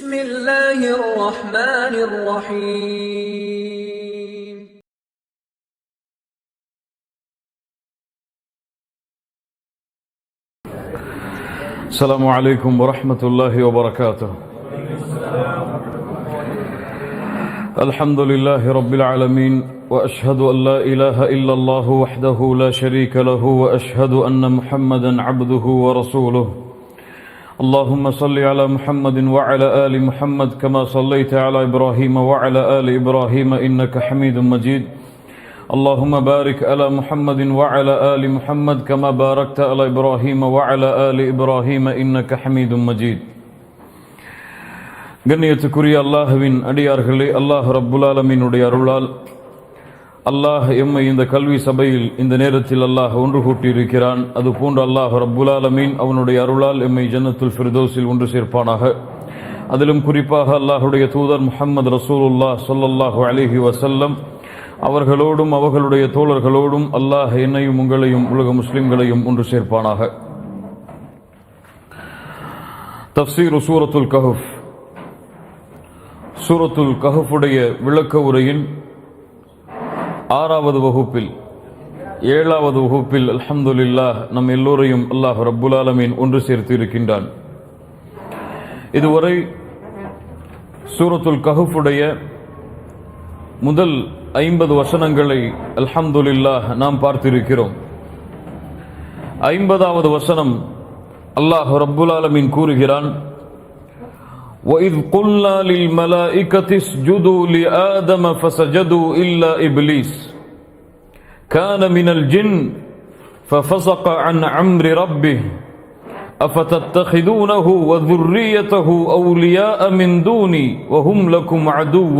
بسم الله الرحمن الرحيم السلام عليكم ورحمة الله وبركاته. الحمد لله رب العالمين، وأشهد أن لا إله إلا الله وحده لا شريك له، وأشهد أن محمدا عبده ورسوله. اللهم صل على محمد وعلى آل محمد كما صليت على إبراهيم وعلى آل إبراهيم إنك حميد مجيد. اللهم بارك على محمد وعلى آل محمد كما باركت على إبراهيم وعلى آل إبراهيم إنك حميد مجيد. கண்ணியத்துக்குரிய அல்லாஹ்வின் அடியார்களே, அல்லாஹ் ரப்புல் ஆலமீனுடைய அருளால் அல்லாஹ் எம்மை இந்த கல்வி சபையில் இந்த நேரத்தில் அல்லாஹ் ஒன்று கூட்டியிருக்கிறான். அதுபோன்று அல்லாஹ் ரப்புல் ஆலமீன் அவனுடைய அருளால் எம்மை ஜன்னத்துல் ஃபிர்தௌஸில் ஒன்று சேர்ப்பானாக. அதிலும் குறிப்பாக அல்லாஹுடைய தூதர் முஹம்மது ரசூலுல்லாஹ் ஸல்லல்லாஹு அலைஹி வஸல்லம் அவர்களோடும் அவர்களுடைய தோழர்களோடும் அல்லாஹ் என்னையும் உங்களையும் உலக முஸ்லிம்களையும் ஒன்று சேர்ப்பானாக. தஃப்சீர் சூரத்துல் கஹஃப். சூரத்துல் கஹஃபுடைய விளக்க உரையின் 6வது வகுப்பில் 7வது வகுப்பில் அல்ஹம்துலில்லாஹ் நம் எல்லோரையும் அல்லாஹ் ரப்புல் ஆலமீன் ஒன்று சேர்த்து இருக்கின்றான். இதுவரை சூரத்துல் கஹஃபுடைய முதல் 50 வசனங்களை அல்ஹம்துலில்லாஹ் நாம் பார்த்திருக்கிறோம். 50வது வசனம் அல்லாஹ் ரப்புல் ஆலமீன் கூறுகிறான், وَإِذْ قُلْنَا لِلْمَلَائِكَةِ اسْجُدُوا لِآدَمَ فَسَجَدُوا إِلَّا إِبْلِيسَ كَانَ مِنَ الْجِنِّ فَفَسَقَ عَنْ أَمْرِ رَبِّهِ أَفَتَتَّخِذُونَهُ وَذُرِّيَّتَهُ أَوْلِيَاءَ مِنْ دُونِي وَهُمْ لَكُمْ عَدُوٌّ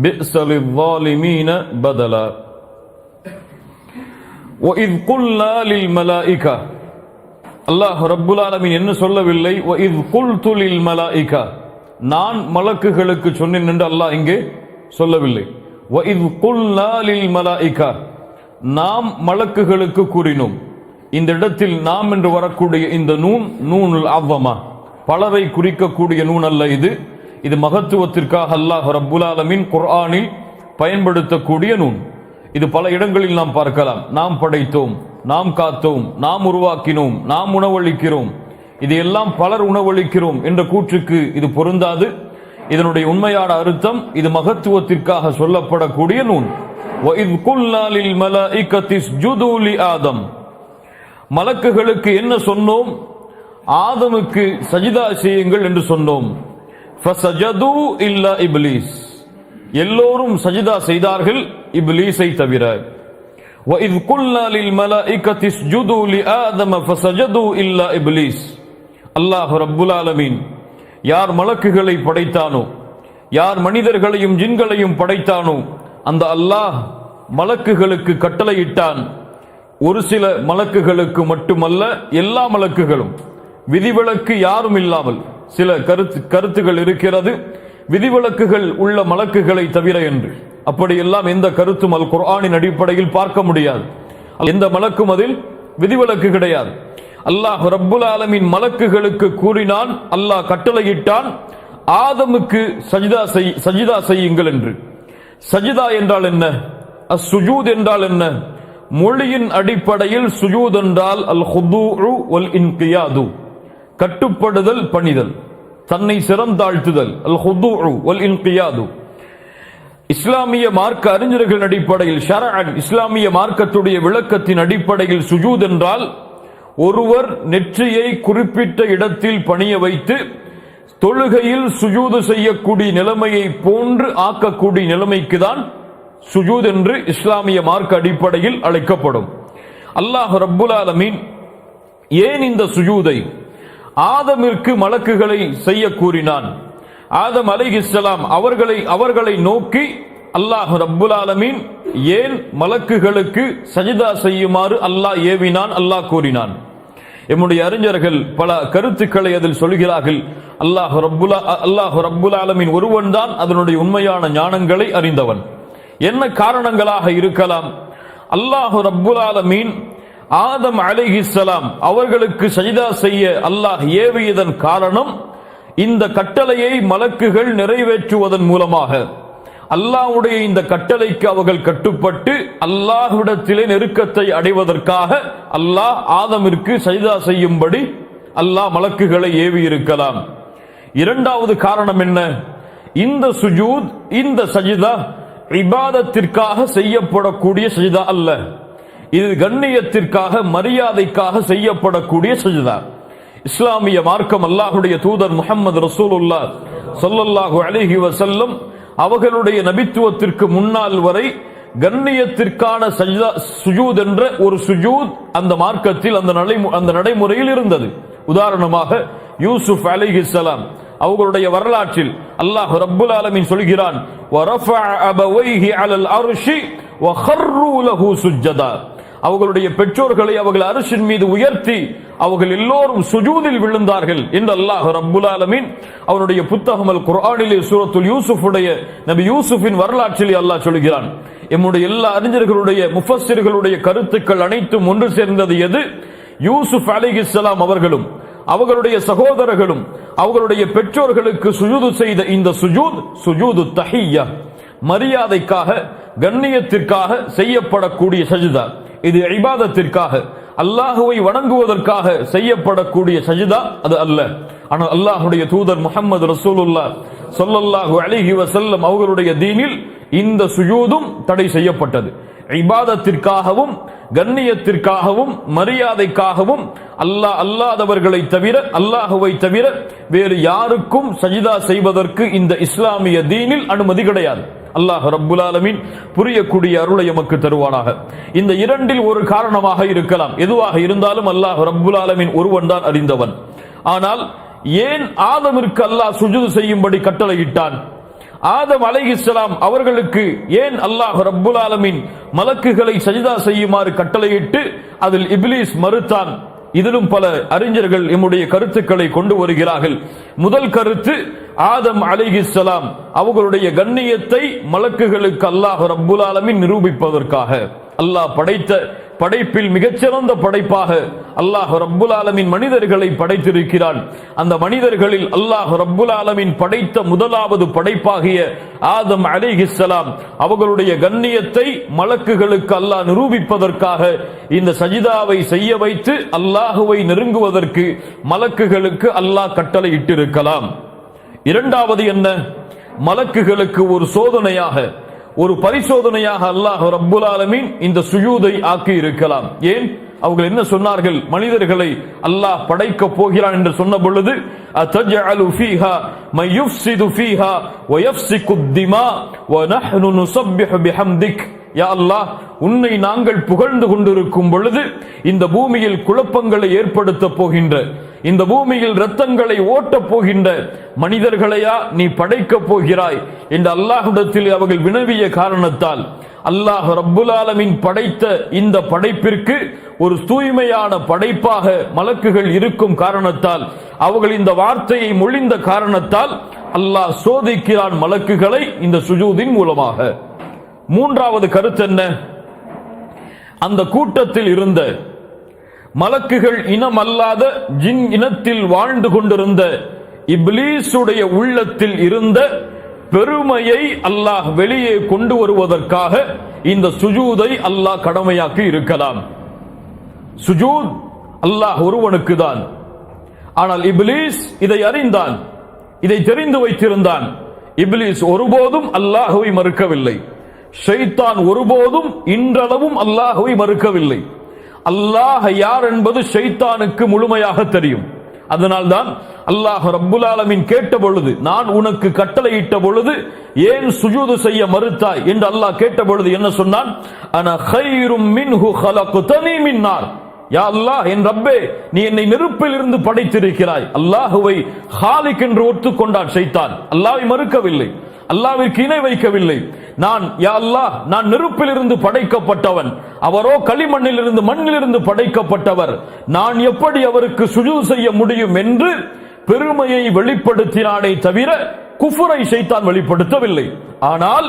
بِئْسَ لِلظَّالِمِينَ بَدَلًا. وَإِذْ قُلْنَا لِلْمَلَائِكَةِ, அல்லாஹ் ரப்புல் ஆலமீன் என்ன சொல்லவில்லை, وَإِذْ قُلْتُ لِلْمَلَائِكَةِ, நான் மலக்குகளுக்கு சொன்னேன் என்று அல்லாஹ் இங்கே சொல்லவில்லை. وَإِذْ قُلْنَا لِلْمَلَائِكَةِ, நாம் மலக்குகளுக்கு கூறினோம். இந்த இடத்தில் நாம் என்று வரக்கூடிய இந்த நூன் நூனுல் அவ்வமா, பலரை குறிக்கக்கூடிய நூன் அல்ல. இது மகத்துவத்திற்காக அல்லாஹ் ரப்புல் ஆலமீன் குர்ஆனில் பயன்படுத்தக்கூடிய நூன். இது பல இடங்களில் நாம் பார்க்கலாம். நாம் படைத்தோம், நாம் காத்தோம், நாம் உருவாக்கினோம், நாம் உணவளிக்கிறோம், இதையெல்லாம் பலர் உணவளிக்கிறோம் என்ற கூற்றுக்கு இது பொருந்தாது. இதனுடைய உண்மையான அர்த்தம் இது மகத்துவத்திற்காக சொல்லப்படக்கூடிய நூன். وَإِذْ قُلْنَا لِلْمَلَائِكَةِ اسْجُدُوا لِآدَمَ, மலக்குகளுக்கு என்ன சொன்னோம்? ஆதமுக்கு சஜிதா செய்யுங்கள் என்று சொன்னோம். فَسَجَدُوا إِلَّا إِبْلِيسَ, எல்லோரும் சஜிதா செய்தார்கள் இப்லீஸை தவிர. وَإِذْ قُلْنَا لِلْمَلَائِكَةِ اسْجُدُوا لِآدَمَ فَسَجَدُوا إِلَّا إِبْلِيسَ, அல்லாஹ் ரப்புல் ஆலமீன் யார் மலக்குகளை படைத்தானோ, யார் மனிதர்களையும் ஜின்களையும் படைத்தானோ, அந்த அல்லாஹ் மலக்குகளுக்கு கட்டளையிட்டான். ஒரு சில மலக்குகளுக்கு மட்டுமல்ல, எல்லா மலக்குகளும், விதிவிலக்கு யாரும் இல்லாமல். சில கருத்துகள் இருக்கிறது விதிவிலக்குகள் உள்ள மலக்குகளை தவிர என்று. அப்படியெல்லாம் எந்த கருத்தும் அல் குர்ஆனின் அடிப்படையில் பார்க்க முடியாது. எந்த மலக்கும் அதில் விதிவிலக்கு கிடையாது. அல்லாஹ் ரப்புல் ஆலமீன் மலக்குகளுக்கு கூறினான், அல்லாஹ் கட்டளையிட்டான், ஆதமுக்கு சஜிதா செய்யுங்கள் என்று. சஜிதா என்றால் என்ன? அஸ்ஸுஜூத் என்றால் என்ன? மொழியின் அடிப்படையில் சுஜூத் என்றால் அல் ஹுதூஉ வல் இன்கியாது, கட்டுப்படுதல், பணிதல், தன்னை சிறந்தாழ்த்துதல், அல் ஹுதூஉ வல் இன்கியாது. இஸ்லாமிய மார்க்க அறிஞர்கள் அடிப்படையில் ஷரஅன், இஸ்லாமிய மார்க்கத்துடைய விளக்கத்தின் அடிப்படையில் சுஜூத் என்றால் ஒருவர் நெற்றியை குறிப்பிட்ட இடத்தில் பணிய வைத்து தொழுகையில் சுஜூது செய்யக்கூடிய நிலைமையை போன்று ஆக்கக்கூடிய நிலைமைக்கு தான் சுஜூத் என்று இஸ்லாமிய மார்க்க அடிப்படையில் அழைக்கப்படும். அல்லாஹ் ரப்புல் ஆலமீன் ஏன் இந்த சுஜூதை ஆதமிற்கு மலக்குகளை செய்ய கூறினான்? ஆதம் அலைஹிஸ்ஸலாம் அவர்களை நோக்கி அல்லாஹ் ரப்புல் ஆலமீன் ஏன் மலக்குகளுக்கு சஜிதா செய்யுமாறு அல்லாஹ் ஏவினான், அல்லாஹ் கூறினான்? எம்முடைய அறிஞர்கள் பல கருத்துக்களை அதில் சொல்கிறார்கள். அல்லாஹ் ரப்புல் ஆலமீன் ஒருவன் தான் அதனுடைய உண்மையான ஞானங்களை அறிந்தவன். என்ன காரணங்களாக இருக்கலாம்? அல்லாஹ் ரப்புல் ஆலமீன் ஆதம் அலைஹிஸ்ஸலாம் அவர்களுக்கு சஜிதா செய்ய அல்லாஹ் ஏவியதன் காரணம் இந்த கட்டளையை மலக்குகள் நிறைவேற்றுவதன் மூலமாக அல்லாஹ்வுடைய இந்த கட்டளைக்கு அவர்கள் கட்டுப்பட்டு அல்லாஹ்விடத்திலே நெருக்கத்தை அடைவதற்காக அல்லாஹ் ஆதமிற்கு சஜ்தா செய்யும்படி அல்லாஹ் மலக்குகளை ஏவி இருக்கலாம். இரண்டாவது காரணம் என்ன? இந்த சுஜூத், இந்த சஜ்தா இபாதத்திற்காக செய்யப்படக்கூடிய சஜ்தா அல்ல. இது கண்ணியத்திற்காக, மரியாதைக்காக செய்யப்படக்கூடிய சஜ்தா. இஸ்லாமிய மார்க்கம் அல்லாஹ்வுடைய தூதர் முஹம்மது ரசூலுல்லாஹ் ஸல்லல்லாஹு அலைஹி வஸல்லம் அவர்களுடைய நபித்துவத்திற்கு முன்னால் வரை கண்ணியத்திற்கான சஜ்தா, சுஜூத் என்ற ஒரு சுஜூத் அந்த மார்க்கத்தில், அந்த நடைமுறையில் இருந்தது. உதாரணமாக யூசுப் அலைஹிஸ்ஸலாம் அவர்களுடைய வரலாற்றில் அல்லாஹ் ரப்புல் ஆலமீன் சொல்கிறான், வரஃபஅ அபவைஹி அலல் அர்ஷி வഖர்ரு லஹு சுஜ்ஜதா. அவர்களுடைய பெற்றோர்களை அவர்கள் அரிசின் மீது உயர்த்தி அவர்கள் எல்லோரும் சுஜூதில் விழுந்தார்கள் என்று அல்லாஹ் ரப்புல் ஆலமீன் அவருடைய புத்தகம் அல் குர்ஆனிலே சூரத்துல் யூசுஃபுடைய நபி யூசுஃபின் வரலாற்றிலே அல்லாஹ் சொல்கிறான். எம்முடைய எல்லா அறிஞர்களுடைய முஃபஸ்ஸிர்களுடைய கருத்துக்கள் அனைத்தும் ஒன்று சேர்ந்தது எது? யூசுப் அலைஹிஸ்ஸலாம் அவர்களும் அவர்களுடைய சகோதரர்களும் அவர்களுடைய பெற்றோர்களுக்கு சுஜூது செய்த இந்த சுஜூத், சுஜூது தஹிய்யா, மரியாதைக்காக, கண்ணியத்திற்காக செய்யப்படக்கூடிய சஜ்தா. இது இபாதத்திற்காக, அல்லாஹுவை வணங்குவதற்காக செய்யப்படக்கூடிய சஜ்தா அது அல்ல. ஆனால் அல்லாஹ்வுடைய தூதர் முஹம்மது ரசூலுல்லாஹ் ஸல்லல்லாஹு அலைஹி வஸல்லம் அவர்களுடைய தீனில் இந்த சுஜூதும் தடை செய்யப்பட்டது. இபாதத்திற்காகவும், கண்ணியத்திற்காகவும், மரியாதைக்காகவும் அல்லாதவர்களை தவிர, அல்லாஹுவை தவிர வேறு யாருக்கும் சஜ்தா செய்வதற்கு இந்த இஸ்லாமிய தீனில் அனுமதி கிடையாது. அல்லாஹ் ரப்புல் ஆலமீன் புரியக்கூடிய அருளை எமக்கு தருவானாக. இந்த இரண்டில் ஒரு காரணமாக இருக்கலாம். எதுவாக இருந்தாலும் அல்லாஹ் ரப்புல் ஆலமீன் ஒருவன் தான் அறிந்தவன். ஆனால் ஏன் ஆதமிற்கு அல்லாஹ் சுஜூது செய்யும்படி கட்டளையிட்டான்? ஆதம் அலைஹிஸ்ஸலாம் அவர்களுக்கு ஏன் அல்லாஹ் ரப்புல் ஆலமீன் மலக்குகளை சஜ்தா செய்யுமாறு கட்டளையிட்டு அதில் இப்லீஸ் மறுத்தான்? இதிலும் பல அறிஞர்கள் எம்முடைய கருத்துக்களை கொண்டு வருகிறார்கள். முதல் கருத்து, ஆதம் அலைஹிஸ்ஸலாம் அவர்களுடைய கண்ணியத்தை மலக்குகளுக்கு அல்லாஹ் ரப்புல் ஆலமீன் நிரூபிப்பதற்காக. அல்லாஹ் படைத்த படைப்பில் மிகச்சிறந்த படைப்பாக அல்லாஹ் ரப்புல் ஆலமீன் மனிதர்களை படைத்திருக்கிறான். அந்த மனிதர்களில் அல்லாஹ் ரப்புல் ஆலமீன் படைத்த முதலாவது படைப்பாகிய ஆதம் அலைஹிஸ்ஸலாம் அவர்களுடைய கண்ணியத்தை மலக்குகளுக்கு அல்லாஹ் நிரூபிப்பதற்காக இந்த சஜிதாவை செய்ய வைத்து அல்லாஹுவை நெருங்குவதற்கு மலக்குகளுக்கு அல்லாஹ் கட்டளை இட்டிருக்கலாம். இரண்டாவது என்ன? மலக்குகளுக்கு ஒரு சோதனையாக, ஒரு பரிசோதனையாக அல்லாஹ் ரப்புல் ஆலமீன் இந்த சுஜூதை ஆக்கி இருக்கலாம். ஏன்? அவர்கள் என்ன சொன்னார்கள்? மனிதர்களை அல்லாஹ் படைக்க போகிறான் என்று சொன்ன பொழுது, அத்தஜஅலு ஃபீஹா மை யுஃப்ஸிது ஃபீஹா வ யஃப்ஸிகு திமா வ நஹ்னு நுஸப்பிஹு பிஹம்திக். யா அல்லாஹ், உன்னை நாங்கள் புகழ்ந்து கொண்டிருக்கும் பொழுது இந்த பூமியில் குழப்பங்களை ஏற்படுத்த போகின்ற, இந்த பூமியில் இரத்தங்களை ஓட்டப் போகின்ற மனிதர்களையா நீ படைக்கப் போகிறாய் என்று அல்லாஹ்விடத்தில் அவர்கள் வினவிய காரணத்தால் அல்லாஹ் ரப்புல் ஆலமீன் படைத்த இந்த படைப்பிற்கு ஒரு தூய்மையான படைப்பாக மலக்குகள் இருக்கும் காரணத்தால், அவர்கள் இந்த வார்த்தையை மொழிந்த காரணத்தால் அல்லாஹ் சோதிக்கிறான் மலக்குகளை இந்த சுஜூதின் மூலமாக. மூன்றாவது கருத்து என்ன? அந்த கூட்டத்தில் இருந்த மலக்குகள் இனம் அல்லாத ஜின் இனத்தில் வாழ்ந்து கொண்டிருந்த இப்லீசுடைய உள்ளத்தில் இருந்த பெருமையை அல்லாஹ் வெளியே கொண்டு வருவதற்காக இந்த சுஜூதை அல்லாஹ் கடமையாக்கி இருக்கலாம். சுஜூத் அல்லாஹ் ஒருவனுக்கு தான். ஆனால் இப்லீஸ் இதை அறிந்தான், இதை தெரிந்து வைத்திருந்தான். இப்லீஸ் ஒருபோதும் அல்லாஹுவை மறுக்கவில்லை. ஷைத்தான் ஒருபோதும் இன்றளவும் அல்லாஹுவை மறுக்கவில்லை. அல்லாஹ் யார் என்பது ஷைத்தானுக்கு முழுமையாக தெரியும். அதனால்தான் அல்லாஹ் ரப்புல் ஆலமீன் கேட்ட பொழுது, நான் உனக்கு கட்டளையிட்ட பொழுது ஏன் சுஜூது செய்ய மறுத்தாய் என்று அல்லாஹ் கேட்ட பொழுது என்ன சொன்னான்? அன கைரும் மின்ஹு ஹலக்தனி மின் நார். யா அல்லாஹ், என் ரப்பே, நீ என்னை நெருப்பில் இருந்து படைத்திருக்கிறாய். அல்லாஹுவை ஹாலிக் என்று ஒத்துக்கொண்டான் ஷைத்தான். அல்லாஹ்வை மறுக்கவில்லை, அல்லாஹ்விற்கு இணை வைக்கவில்லை. யா அல்லாஹ், நான் நெருப்பில் இருந்து படைக்கப்பட்டவன், அவரோ களிமண்ணில் இருந்து, மண்ணிலிருந்து படைக்கப்பட்டவர். நான் எப்படி அவருக்கு சுஜூத் செய்ய முடியும் என்று பெருமையை வெளிப்படுத்தினானே தவிர குஃபரை ஷைத்தான் வெளிப்படுத்தவில்லை. ஆனால்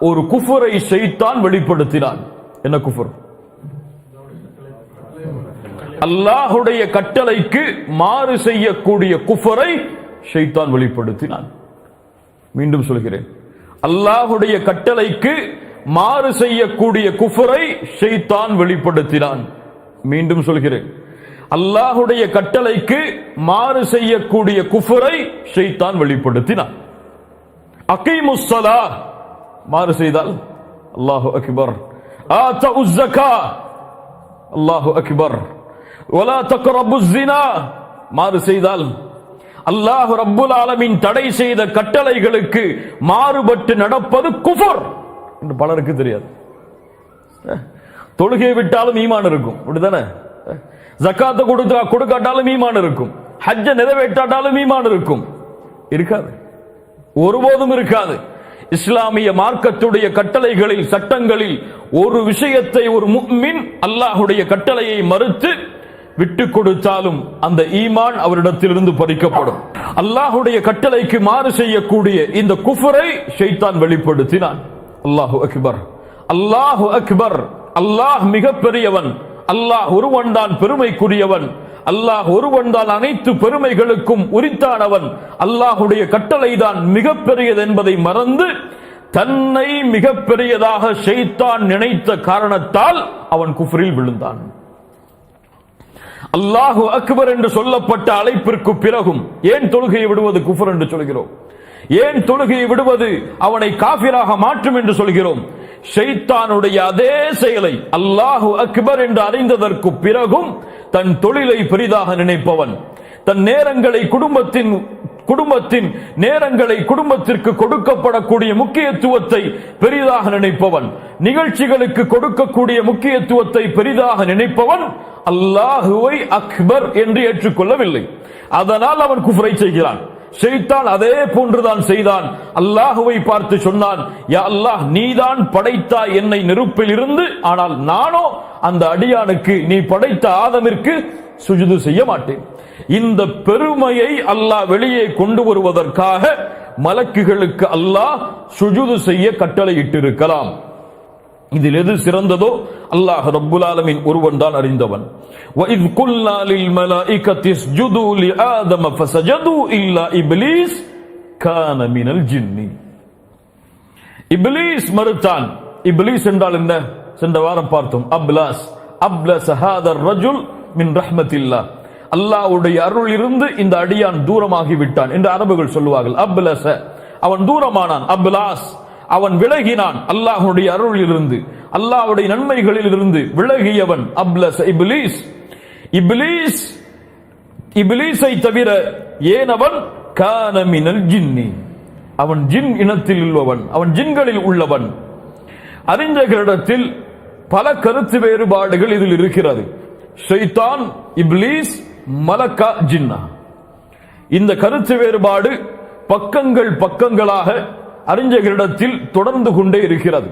ஒரு குஃபரை ஷைத்தான் வெளிப்படுத்தினான். என்ன குஃபர்? அல்லாஹுடைய கட்டளைக்கு மாறு செய்யக்கூடிய குஃபரை ஷைத்தான் வெளிப்படுத்தினான். மீண்டும் சொல்கிறேன், அல்லாஹுடைய கட்டளைக்கு மாறு செய்யக்கூடிய குஃபரை ஷைத்தான் வெளிப்படுத்தினான். மீண்டும் சொல்கிறேன், அல்லாஹுடைய கட்டளைக்கு மாறு செய்யக்கூடிய குஃபரை ஷைத்தான் வெளிப்படுத்தினான். அகீமுஸ் ஸலாஹ் மாறு செய்தால் அல்லாஹு அக்பர், ஆதஉஸ் ஸகா அல்லாஹு அக்பர், வலா தக்ரபுஸ் ஸினா மாறு செய்தால் அல்லாஹ் ரப்புல் ஆலமீன் தடை செய்த கட்டளைகளுக்கு மாறுபட்டு நடப்பது குஃபர் என்று பலருக்கு தெரியாது. தொழுகை விட்டாலும் ஈமான் இருக்கும், அப்படிதானே? ஜக்காத்தை கொடுக்காட்டாலும் ஈமான் இருக்கும், ஹஜ்ஜை நிறைவேற்றாட்டாலும் ஈமான் இருக்கும். இருக்காது, ஒருபோதும் இருக்காது. இஸ்லாமிய மார்க்கத்துடைய கட்டளைகளில், சட்டங்களில் ஒரு விஷயத்தை ஒரு முஃமின் அல்லாஹுடைய கட்டளையை மறுத்து விட்டு கொடுத்தாலும் அந்த ஈமான் அவரிடத்திலிருந்து பறிக்கப்படும். அல்லாஹுடைய கட்டளைக்கு மாறு செய்யக்கூடிய இந்த குஃபரை ஷைத்தான் வெளிப்படுத்தினான். அல்லாஹு அக்பர், அல்லாஹு அக்பர், அல்லாஹ் மிக பெரியவன், அல்லாஹ் ஒருவன் தான் பெருமைக்குரியவன், அல்லாஹ் ஒருவன் தான் அனைத்து பெருமைகளுக்கும் உரித்தானவன், அல்லாஹுடைய கட்டளை தான் மிக பெரியது என்பதை மறந்து தன்னை மிக பெரியதாக ஷைத்தான் நினைத்த காரணத்தால் அவன் குஃப்ரில் விழுந்தான். அல்லாஹு அக்பர் என்று சொல்லப்பட்ட அழைப்பிற்கு பிறகும் ஏன் தொழுகையை விடுவது குஃபர் என்று சொல்கிறோம்? ஏன் தொழுகையை விடுவது அவனை காஃபிராக மாற்றும் என்று சொல்கிறோம்? ஷைத்தானுடைய அதே செயலை அல்லாஹு அக்பர் என்று அறிந்ததற்கு பிறகும் தன் தொழிலை பெரிதாக நினைப்பவன், தன் நேரங்களை குடும்பத்தின் நேரங்களை குடும்பத்திற்கு கொடுக்கப்படக்கூடிய முக்கியத்துவத்தை பெரிதாக நினைப்பவன், நிகழ்ச்சிகளுக்கு கொடுக்கக்கூடிய முக்கியத்துவத்தை பெரிதாக நினைப்பவன் அல்லாஹுவை அக்பர் என்று ஏற்றுக்கொள்ளவில்லை. அதனால் அவன் குஃப்ரை செய்கிறான். ஷைத்தான் அதே போன்றுதான் செய்தான். அல்லாஹுவை பார்த்து சொன்னான், யா அல்லாஹ், நீதான் படைத்தாய் என்னை நெருப்பில் இருந்து, ஆனால் நானோ அந்த அடியானுக்கு நீ படைத்த ஆதமிற்கு சுஜூது செய்ய மாட்டேன். இந்த பெருமையை அல்லாஹ் வெளியே கொண்டு வருவதற்காக மலக்குகளுக்கு அல்லாஹ் சுஜூது செய்ய கட்டளையிட்டிருக்கலாம். இதில் எது சிறந்ததோ அல்லாஹ் ரப்புல் ஆலமீன் ஒருவன் தான் அறிந்தவன். وَإِذْ قُلْنَا لِلْمَلَائِكَةِ اسْجُدُوا لِآدَمَ فَسَجَدُوا إِلَّا إِبْلِيسَ كَانَ مِنَ الْجِنِّ. இப்லீஸ் மறுத்தான். இப்லீஸ் என்றால் என்ன? சென்ற வாரம் பார்த்தோம். அப்லஸ் هذا الرجل من رحمة الله. அல்லாஹ்வுடைய அருள் இருந்து இந்த அடியான் தூரமாகி விட்டான் என்று அரபுகள் சொல்லுவார்கள். அப்லஸ, அவன் தூரமானான். அப்லாஸ், அவன் விலகினான் அல்லாஹ்வுடைய அருளில் இருந்து, அல்லாஹ்வுடைய நன்மைகளில் இருந்து விலகியவன் அப்லஸ் இப்லீஸ். இப்லீஸை தவிர ஏனவன் கான மினல் ஜின்னி, அவன் ஜின் இனத்தில் உள்ளவன், அவன் ஜின்களில் உள்ளவன். அறிஞர்களிடத்தில் பல கருத்து வேறுபாடுகள் இதில் இருக்கிறது. ஷைத்தான், இப்லீஸ், மலக்கா, ஜின்னா. இந்த கருத்து வேறுபாடு பக்கங்களாக அறிஞர்களிடத்தில் தொடர்ந்து கொண்டே இருக்கிறது.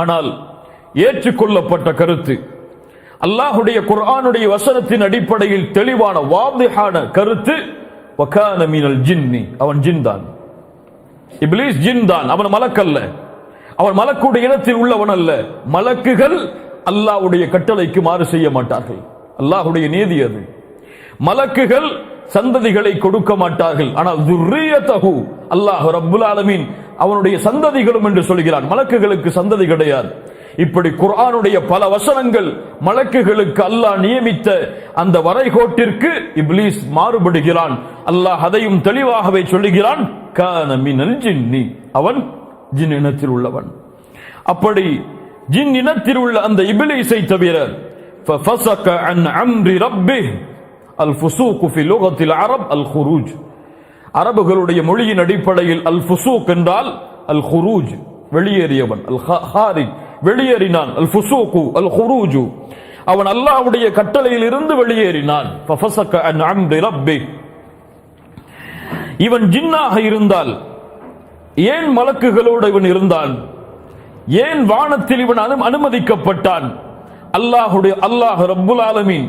ஆனால் ஏற்றுக்கொள்ளப்பட்ட கருத்து, அல்லாஹுடைய குர்ஆனுடைய வசனத்தின் அடிப்படையில் தெளிவான வாதிஹான கருத்து, வகான மினல் ஜின்னி, அவன் ஜின் தான். இப்லீஸ் ஜின் தான், அவன் மலக்கல்ல. அவன் மலக்குடைய இனத்தில் உள்ளவன் அல்ல. மலக்குகள் அல்லாஹ்வுடைய கட்டளைக்கு மாறு செய்ய மாட்டார்கள். அல்லாஹ்வுடைய நீதி அது. மலக்குகள் சந்ததிகளை கொடுக்க மாட்டார்கள். ஆனால் துர்ரியத்தஹு, அல்லாஹ் ரப்புல் ஆலமீன் அவனுடைய சந்ததிகளும் என்று சொல்கிறான். மலக்குகளுக்கு சந்ததி கிடையாது. இப்படி குர்ஆனுடைய பல வசனங்கள் மலக்குகளுக்கு அல்லாஹ் நியமித்த அந்த வரைகோட்டிற்கு இப்லீஸ் மாறுபடுகிறான். அல்லாஹ் அதையும் தெளிவாகவே சொல்லுகிறான், கான மினல் ஜின்னி, அவன் ஜின் இனத்தில் உள்ளவன். அப்படி ஜின் இனத்தில் உள்ள அந்த இப்லீஸை தவிர ஃபஃபஸக அன் அம்ரி ரப்பிஹ், அல் ஃபுசூக் ஃபி லுகத்தில் அரப் அல் குரூஜ். அரபுகளுடைய மொழியின் அடிப்படையில் அல் ஃபுசூக் என்றால் அல் குரூஜ், வெளியேறியவன். அல் ஹாரிஜ், வெளியேறினான். அல் ஃபுசூக் அல் குரூஜ், அவன் அல்லாஹ்வுடைய கட்டளையில் இருந்து வெளியேறினான். ஃபஃபஸக அன் அம்ரி ரப்பிஹ். இவன் ஜின்னாக இருந்தால் ஏன் மலக்குகளோடு இவன் இருந்தான்? ஏன் வானத்தில் இவன் அனுமதிக்கப்பட்டான்? அல்லாஹ் ரப்புல் ஆலமீன்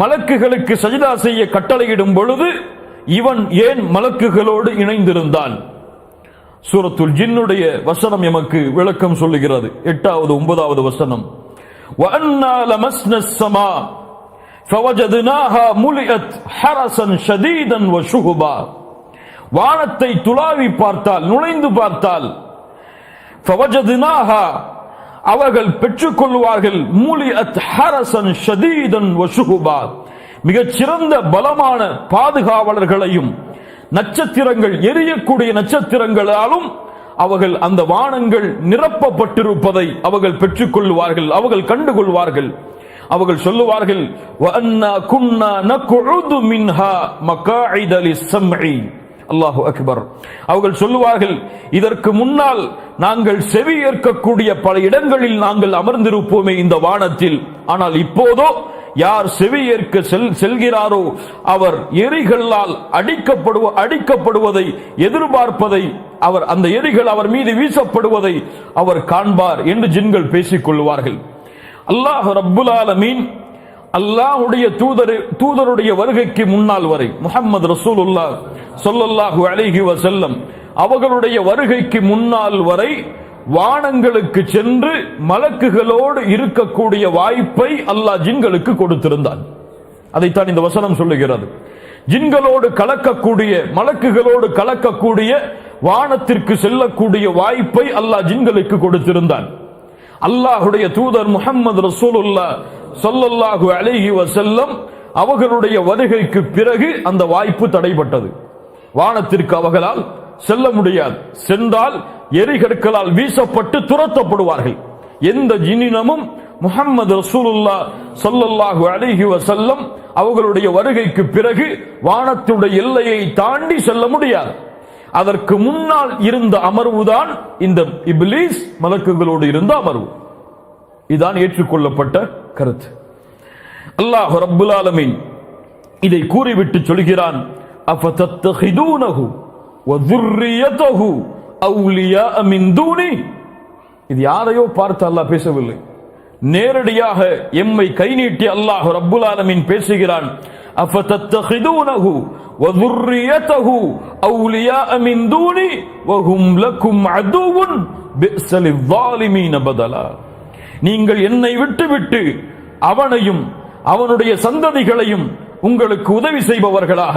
மலக்குகளுக்கு சஜ்தா செய்ய கட்டளையிடும் பொழுது இவன் ஏன் மலக்குகளோடு இணைந்திருந்தான்? சூரத்துல் ஜின்னுடைய வசனம் எமக்கு விளக்கம் சொல்லுகிறது. 8வது 9வது வசனம். وَأَنَّا لَمَسْنَا السَّمَاءَ فَوَجَدْنَاهَا مُلِئَتْ حَرَسًا شَدِيدًا وَشُهُبًا. வானத்தை துளாவி பார்த்தால், நுழைந்து பார்த்தால், ஃபவஜத்னாஹா அவர்கள் பெற்றுக்கொள்வார்கள் முலிஅத் ஹரசன் ஷதீதன் வஷுஹுபா மிகச் சிறந்த பலமான பாதுகாவலர்களையும் நட்சத்திரங்கள் எரியக்கூடிய நட்சத்திரங்களாலும் அவர்கள் அந்த வானங்கள் நிரப்பப்பட்டிருப்பதை அவர்கள் பெற்றுக்கொள்வார்கள், அவர்கள் கண்டுகொள்வார்கள். அவர்கள் சொல்லுவார்கள் வஅன்னா குன்னா நக்உது மின்ஹா மகாஇத லிஸ்ஸம்இ. அல்லாஹு அக்பர். அவர்கள் சொல்லுவார்கள், இதற்கு முன்னால் நாங்கள் செவி ஏற்கக்கூடிய பல இடங்களில் நாங்கள் அமர்ந்திருப்போமே இந்த வானத்தில், ஆனால் இப்போதோ யார் செவி ஏற்க செல்கிறாரோ அவர் எரிகளால் அடிக்கப்படுவதை எதிர்பார்ப்பதை, அவர் அந்த எரிகள் அவர் மீது வீசப்படுவதை அவர் காண்பார் என்று ஜின்கள் பேசிக் கொள்வார்கள். அல்லாஹ் ரப்புல் ஆலமீன் அல்லாஹ்வுடைய தூதருடைய வருகைக்கு முன்னால் வரை, முஹம்மது ரசூலுல்லாஹ் ஸல்லல்லாஹு அலைஹி வஸல்லம் அவர்களுடைய வருகைக்கு முன்னால் வரை வானங்களுக்கு சென்று மலக்குகளோடு இருக்கக்கூடிய வாய்ப்பை அல்லாஹ் ஜின்களுக்கு கொடுத்திருந்தான். அதைத்தான் இந்த வசனம் சொல்லுகிறது. ஜின்களோடு கலக்கக்கூடிய, மலக்குகளோடு கலக்கக்கூடிய, வானத்திற்கு செல்லக்கூடிய வாய்ப்பை அல்லாஹ் ஜின்களுக்கு கொடுத்திருந்தான். அல்லாஹ்வுடைய தூதர் முஹம்மது ரசூலுல்லாஹ் ஸல்லல்லாஹு அலைஹி வஸல்லம் அவர்களுடைய வருகைக்கு பிறகு அந்த வாய்ப்பு தடைப்பட்டது. வானத்திற்கு அவர்களால் செல்ல முடியாது. சென்றால் எரிகற்களால் வீசப்பட்டு துரத்தப்படுவார்கள். எந்த ஜின்னினமும் முஹம்மது ரசூலுல்லாஹ் ஸல்லல்லாஹு அலைஹி வஸல்லம் அவர்களுடைய வருகைக்கு பிறகு வானத்துடைய எல்லையை தாண்டி செல்ல முடியாது. அதற்கு முன்னால் இருந்த அமர்வுதான் இந்த இப்லீஸ் மலக்குகளோடு இருந்த அமர்வு. இதான் ஏற்றுக்கொள்ளப்பட்ட கருத்து. அல்லாஹ் ரப்புல் ஆலமீன் இதை கூறிவிட்டு சொல்கிறான், அஃபதத்தஹிதூனஹு வ ذُرِّيَّتَهُ அவுலியா மின் தூனி. இது யாரையோ பார்த்து அல்லாஹ் பேசவில்லை, நேரடியாக எம்மை கை நீட்டி அல்லாஹ் ரப்புல் ஆலமீன் பேசுகிறான். அஃபதத்தஹிதூனஹு வ ذُرِّيَّتَهُ அவுலியா மின் தூனி வ ஹும் லக்கும் அதுவுன் பிஸ லில்-ظாலிமீன பதலா. நீங்கள் என்னை விட்டுவிட்டு அவனையும் அவனுடைய சந்ததிகளையும் உங்களுக்கு உதவி செய்பவர்களாக,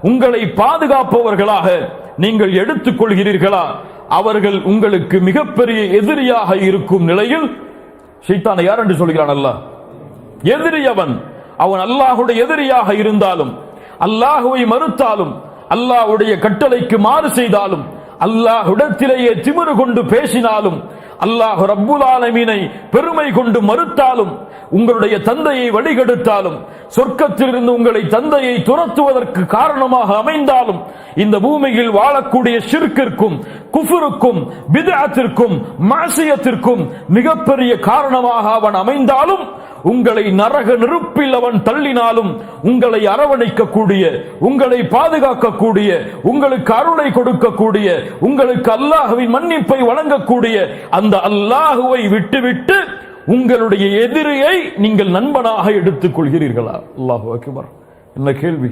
உங்களை பாதுகாப்பவர்களாக நீங்கள் எடுத்துக் கொள்கிறீர்களா? அவர்கள் உங்களுக்கு மிகப்பெரிய எதிரியாக இருக்கும் நிலையில் ஷைத்தானை யார் என்று சொல்கிறான் அல்லாஹ்? எதிரி அவன். அவன் அல்லாஹ்வுடைய எதிரியாக இருந்தாலும், அல்லாஹ்வை மறுத்தாலும், அல்லாஹ்வுடைய கட்டளைக்கு மாறு செய்தாலும், அல்லாஹ்விடத்திலேயே திமிரு கொண்டு பேசினாலும், அல்லாஹ் ரப்புல் ஆலமீனை பெருமை கொண்டு மறுத்தாலும், உங்களுடைய தந்தையை வழிகெடுத்தாலும், சொர்க்கத்திலிருந்து உங்களை தந்தையை துரத்துவதற்கு காரணமாக அமைந்தாலும், இந்த பூமியில் வாழக்கூடிய ஷிர்கிற்கும் குஃபுருக்கும் பித்அத்திற்கும் மாசியத்திற்கும் மிகப்பெரிய காரணமாக அவன் அமைந்தாலும், உங்களை நரக நெருப்பில் அவன் தள்ளினாலும், உங்களை அரவணைக்கக்கூடிய, உங்களை பாதுகாக்கக்கூடிய, உங்களுக்கு அருளை கொடுக்கக்கூடிய, உங்களுக்கு அல்லாஹ்வின் மன்னிப்பை வழங்கக்கூடிய அந்த அல்லாஹ்வை விட்டுவிட்டு உங்களுடைய எதிரியை நீங்கள் நண்பனாக எடுத்துக் கொள்கிறீர்களா? அல்லாஹு அக்பர். என்ன கேள்வி!